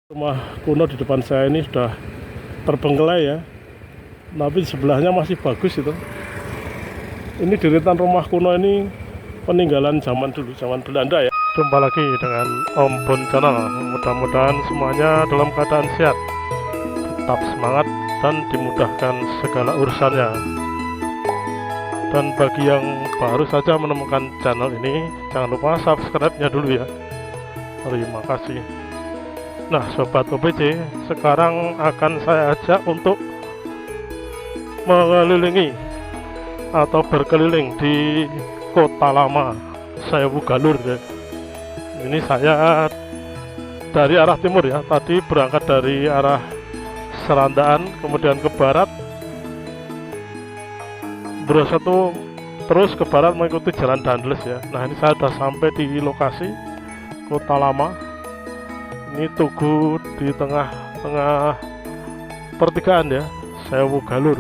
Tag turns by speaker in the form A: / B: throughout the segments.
A: Rumah kuno di depan saya ini sudah terbengkelai ya, tapi sebelahnya masih bagus itu. Ini deretan rumah kuno ini peninggalan zaman dulu, zaman Belanda ya. Jumpa lagi dengan Om Bon Channel. Mudah-mudahan semuanya dalam keadaan sehat, tetap semangat dan dimudahkan segala urusannya. Dan bagi yang baru saja menemukan channel ini, jangan lupa subscribe-nya dulu ya. Terima kasih. Nah, Sobat OPC, sekarang akan saya ajak untuk mengelilingi atau berkeliling di Kota Lama Sewu Galur ya. Ini saya dari arah timur ya, tadi berangkat dari arah Serandaan, kemudian ke barat, berusaha tuh terus ke barat mengikuti jalan Dandles ya. Nah, ini saya sudah sampai di lokasi Kota Lama. Ini Tugu di tengah-tengah pertigaan ya, Sewu Galur.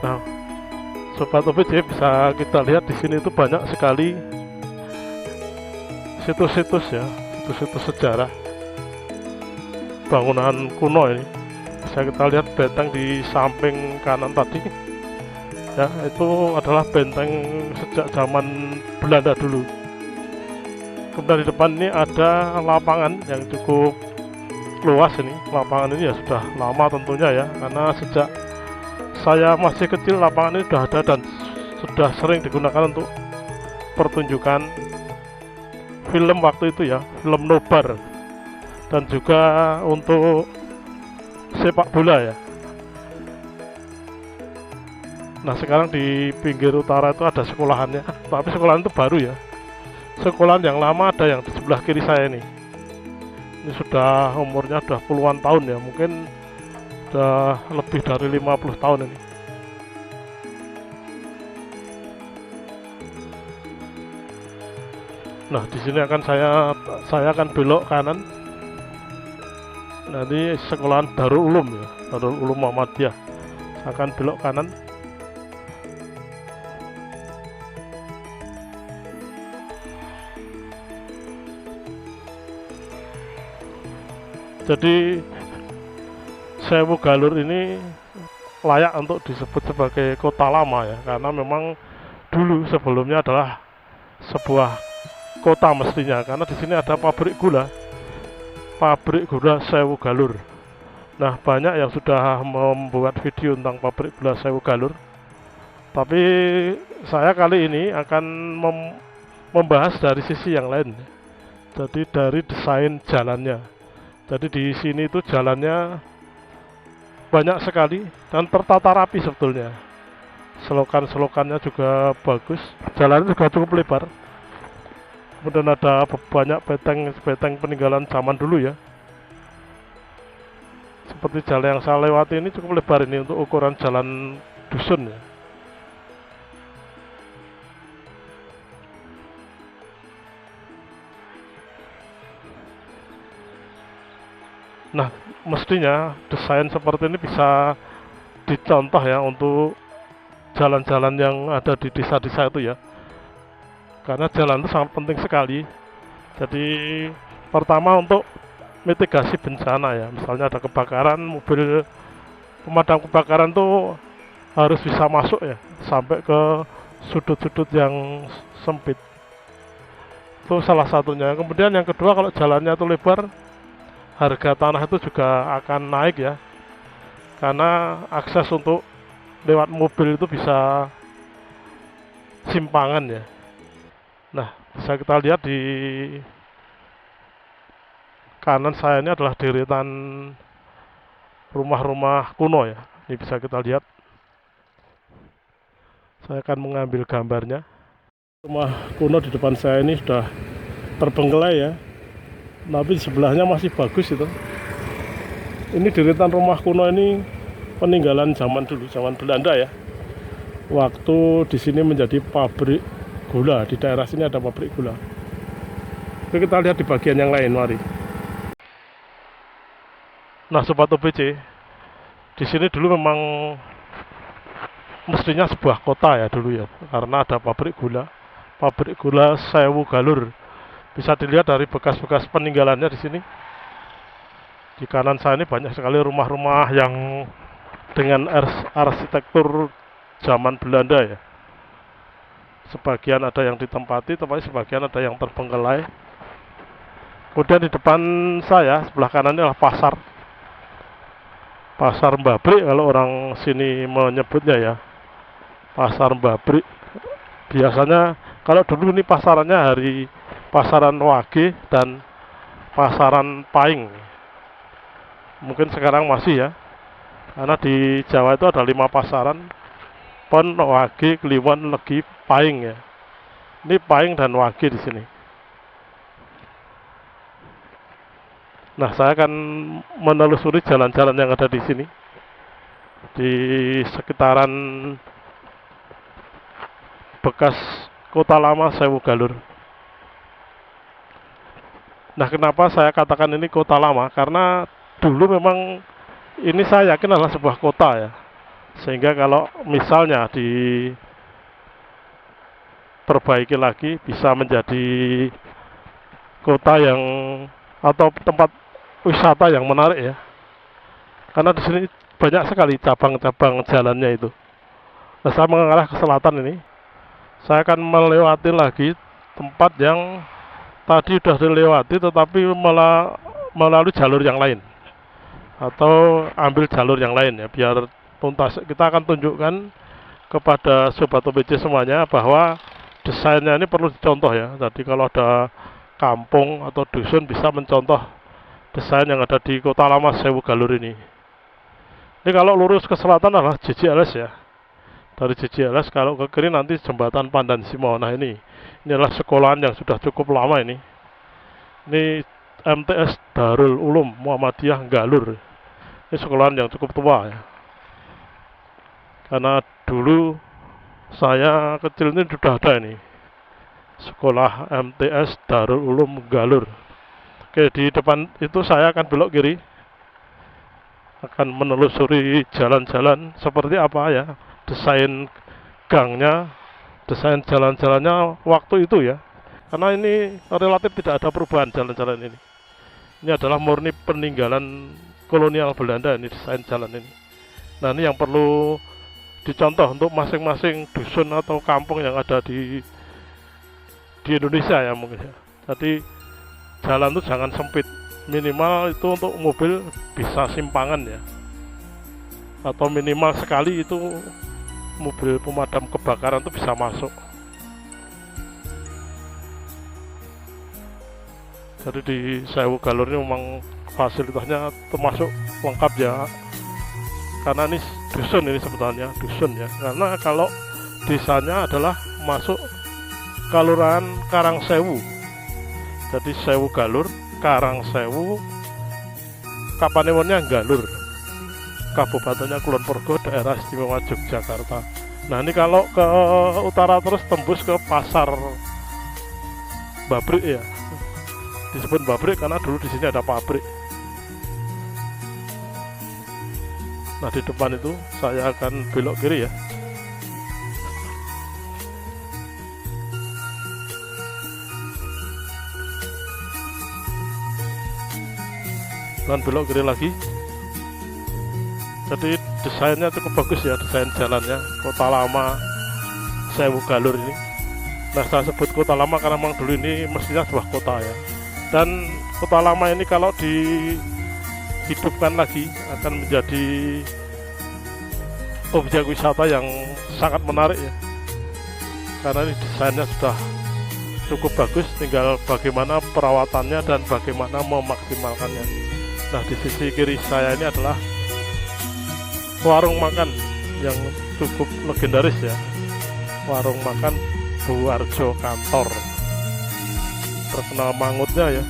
A: Nah, Sobat OPC, bisa kita lihat di sini itu banyak sekali situs-situs ya, situs-situs sejarah bangunan kuno ini. Bisa kita lihat benteng di samping kanan tadi ya, itu adalah benteng sejak zaman Belanda dulu. Kemudian di depan ini ada lapangan yang cukup luas ini. Lapangan ini ya sudah lama tentunya ya, karena sejak saya masih kecil lapangan ini sudah ada dan sudah sering digunakan untuk pertunjukan film waktu itu ya, film nobar, dan juga untuk sepak bola ya. Nah, sekarang di pinggir utara itu ada sekolahannya, tapi sekolahan itu baru ya. Sekolahan yang lama ada yang di sebelah kiri saya ini. Ini sudah umurnya sudah puluhan tahun ya, mungkin sudah lebih dari 50 tahun ini. Nah, di sini akan saya akan belok kanan. Nanti sekolahan Darul Ulum ya, Darul Ulum Muhammadiyah. Saya akan belok kanan. Jadi Sewu Galur ini layak untuk disebut sebagai kota lama ya, karena memang dulu sebelumnya adalah sebuah kota mestinya, karena di sini ada pabrik gula Sewu Galur. Nah, banyak yang sudah membuat video tentang pabrik gula Sewu Galur, tapi saya kali ini akan membahas dari sisi yang lain. Jadi dari desain jalannya. Jadi di sini itu jalannya banyak sekali dan tertata rapi sebetulnya. Selokan-selokannya juga bagus. Jalannya juga cukup lebar. Kemudian ada banyak benteng peninggalan zaman dulu ya. Seperti jalan yang saya lewati ini cukup lebar ini untuk ukuran jalan dusun ya. Nah, mestinya desain seperti ini bisa dicontoh ya untuk jalan-jalan yang ada di desa-desa itu ya, karena jalan itu sangat penting sekali. Jadi pertama untuk mitigasi bencana ya, misalnya ada kebakaran, mobil pemadam kebakaran tuh harus bisa masuk ya sampai ke sudut-sudut yang sempit. Itu salah satunya. Kemudian yang kedua, kalau jalannya itu lebar, harga tanah itu juga akan naik ya, karena akses untuk lewat mobil itu bisa simpangan ya. Nah, bisa kita lihat di kanan saya ini adalah deretan rumah-rumah kuno ya. Ini bisa kita lihat. Saya akan mengambil gambarnya. Rumah kuno di depan saya ini sudah terbengkelai ya, tapi sebelahnya masih bagus itu. Ini deretan rumah kuno ini peninggalan zaman dulu, zaman Belanda ya. Waktu di sini menjadi pabrik gula, di daerah sini ada pabrik gula. Oke, kita lihat di bagian yang lain, mari. Nah, Sobat OPC, di sini dulu memang mestinya sebuah kota ya dulu ya, karena ada pabrik gula Sewu Galur. Bisa dilihat dari bekas-bekas peninggalannya di sini. Di kanan saya ini banyak sekali rumah-rumah yang dengan arsitektur zaman Belanda ya. Sebagian ada yang ditempati, tapi sebagian ada yang terbengkelai. Kemudian di depan saya sebelah kanan ini adalah pasar. Pasar Mbabrik kalau orang sini menyebutnya ya. Pasar Mbabrik. Biasanya kalau dulu ini pasarannya hari pasaran Wage dan pasaran Paing. Mungkin sekarang masih ya. Karena di Jawa itu ada 5 pasaran. Pon, Wage, Kliwon, Legi, Paing ya. Ini Paing dan Wage di sini. Nah, saya akan menelusuri jalan-jalan yang ada di sini. Di sekitaran bekas kota lama Sewu Galur. Nah, kenapa saya katakan ini kota lama? Karena dulu memang ini saya yakin adalah sebuah kota ya. Sehingga kalau misalnya diperbaiki lagi bisa menjadi kota yang atau tempat wisata yang menarik ya. Karena di sini banyak sekali cabang-cabang jalannya itu. Nah, saya mengarah ke selatan ini. Saya akan melewati lagi tempat yang tadi sudah dilewati tetapi melalui jalur yang lain. Atau ambil jalur yang lain ya, biar tuntas. Kita akan tunjukkan kepada Sobat OPC semuanya bahwa desainnya ini perlu dicontoh ya. Jadi kalau ada kampung atau dusun bisa mencontoh desain yang ada di kota lama Sewu Galur ini. Ini kalau lurus ke selatan adalah JJLS ya. Dari JJLS kalau ke kiri nanti jembatan Pandan Simo. Nah ini adalah sekolahan yang sudah cukup lama ini. Ini MTS Darul Ulum Muhammadiyah Galur. Ini sekolahan yang cukup tua ya. Karena dulu saya kecil ini sudah ada ini. Sekolah MTS Darul Ulum Galur. Oke, di depan itu saya akan belok kiri. Akan menelusuri jalan-jalan seperti apa ya. Desain gangnya, desain jalan-jalannya waktu itu ya. Karena ini relatif tidak ada perubahan jalan-jalan ini. Ini adalah murni peninggalan kolonial Belanda ini desain jalan ini. Nah, ini yang perlu dicontoh untuk masing-masing dusun atau kampung yang ada di Indonesia ya mungkin ya. Jadi jalan itu jangan sempit, minimal itu untuk mobil bisa simpangan ya. Atau minimal sekali itu mobil pemadam kebakaran itu bisa masuk. Jadi di Sewu Galur ini memang fasilitasnya termasuk lengkap ya. Karena ini dusun ini sebetulnya, dusun ya. Karena kalau desanya adalah masuk Kelurahan Karangsewu. Jadi Sewu Galur, Karangsewu, Kapanewonnya Galur. Kabupatennya Kulon Progo, daerah istimewa Yogyakarta. Nah ini kalau ke utara terus tembus ke pasar Mbabrik ya. Disebut Mbabrik karena dulu di sini ada pabrik. Nah di depan itu saya akan belok kiri ya. Dan belok kiri lagi. Jadi desainnya cukup bagus ya, desain jalannya. Kota lama Sewu Galur ini. Nah saya sebut kota lama karena memang dulu ini mestinya sebuah kota ya. Dan kota lama ini kalau dihidupkan lagi akan menjadi objek wisata yang sangat menarik ya. Karena ini desainnya sudah cukup bagus, tinggal bagaimana perawatannya dan bagaimana memaksimalkannya. Nah di sisi kiri saya ini adalah warung makan yang cukup legendaris ya. Warung makan Bu Arjo Kantor, terkenal mangutnya ya.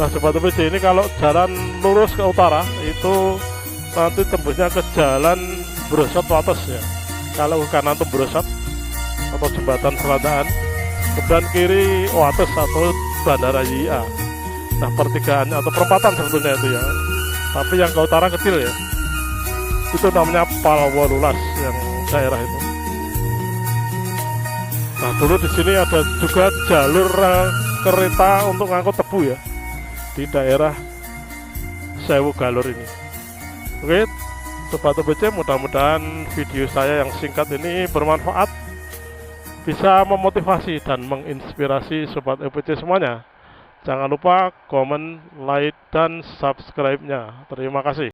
A: Nah Sobat OPC, ini kalau jalan lurus ke utara itu nanti tembusnya ke jalan Brosot Wates ya. Kalau ke kanan itu Brosot atau jembatan Selataan, kemudian kiri Wates atau Bandara YIA. Nah pertigaan atau perempatan sebetulnya itu ya. Tapi yang ke utara kecil ya. Itu namanya Palwolulas yang daerah itu. Nah dulu di sini ada juga jalur kereta untuk ngangkut tebu ya di daerah Sewu Galur ini. Oke, Sobat OBC, mudah-mudahan video saya yang singkat ini bermanfaat, bisa memotivasi dan menginspirasi Sobat OBC semuanya. Jangan lupa komen, like, dan subscribe-nya. Terima kasih.